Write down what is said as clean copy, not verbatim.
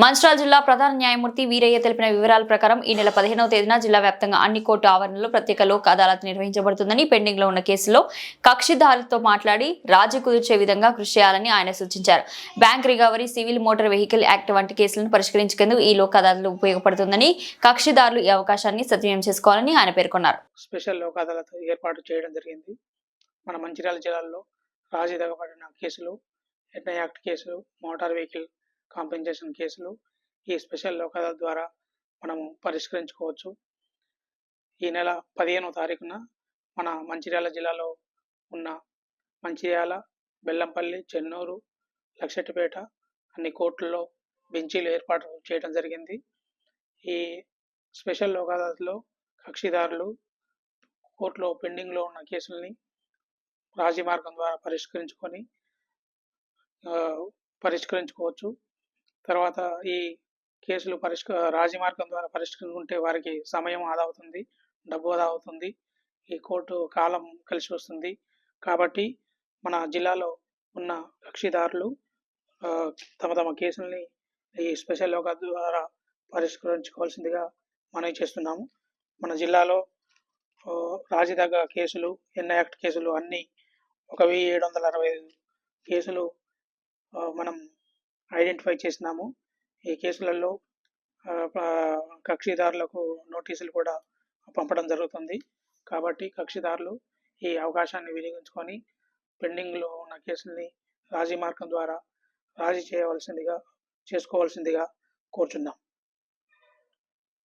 మంచిర్యాల జిల్లా ప్రధాన న్యాయమూర్తి వీరయ్య తెలిపిన వివరాల ప్రకారం ఈ నెల 15వ తేదీన జిల్లా వ్యాప్తంగా అన్ని కోర్టు ఆవరణలో ప్రత్యేక లోక్ అదాలత్ నిర్వహించబడుతుందని, పెండింగ్ లో ఉన్న కేసుల్లో కక్షిదారులతో మాట్లాడి రాజీ కుదిర్చే విధంగా కృషి చేయాలని ఆయన సూచించారు. Bank recovery, civil motor vehicle act వంటి కేసులను పరిష్కరించేందుకు ఈ లోక్ అదాలత్ ఉపయోగపడుతుందని, కక్షిదారులు ఈ అవకాశాన్ని సద్వినియోగం చేసుకోవాలని ఆయన పేర్కొన్నారు. స్పెషల్ లోక్ అదాలత్ ఏర్పాటు చేయడం జరిగింది. మన మంచిర్యాల జిల్లాలో రాజీ తెగబడిన కేసులు, ఎన్ఐ యాక్ట్ కేసులు, మోటార్ వెహికల్ కాంపెన్సేషన్ కేసులు ఈ స్పెషల్ లోక్ అదాలత్ ద్వారా మనము పరిష్కరించుకోవచ్చు. ఈ నెల 15వ తారీఖున మన మంచిర్యాల జిల్లాలో ఉన్న మంచిర్యాల, బెల్లంపల్లి, చెన్నూరు, లక్షెట్టిపేట అన్ని కోర్టుల్లో బెంచీలు ఏర్పాటు చేయడం జరిగింది. ఈ స్పెషల్ లోక్ అదాలత్లో కక్షిదారులు కోర్టులో పెండింగ్లో ఉన్న కేసుల్ని రాజీ మార్గం ద్వారా పరిష్కరించుకోవచ్చు. తర్వాత ఈ కేసులు రాజీ మార్గం ద్వారా పరిష్కరించుకుంటే వారికి సమయం ఆదా అవుతుంది, డబ్బు ఆదా అవుతుంది, ఈ కోర్టు కాలం కలిసి వస్తుంది. కాబట్టి మన జిల్లాలో ఉన్న కక్షిదారులు తమ తమ కేసుల్ని ఈ స్పెషల్ లోక్ అదాలత్ ద్వారా పరిష్కరించుకోవాల్సిందిగా మనవి చేస్తున్నాము. మన జిల్లాలో రాజీ తగ్గ కేసులు, ఎన్ఐ యాక్ట్ కేసులు అన్నీ 1765 కేసులు మనం ఐడెంటిఫై చేసినాము. ఈ కేసులలో కక్షిదారులకు నోటీసులు కూడా పంపడం జరుగుతుంది. కాబట్టి కక్షిదారులు ఈ అవకాశాన్ని వినియోగించుకొని పెండింగ్లో ఉన్న కేసుల్ని రాజీ మార్గం ద్వారా చేసుకోవాల్సిందిగా కోరుచున్నాం.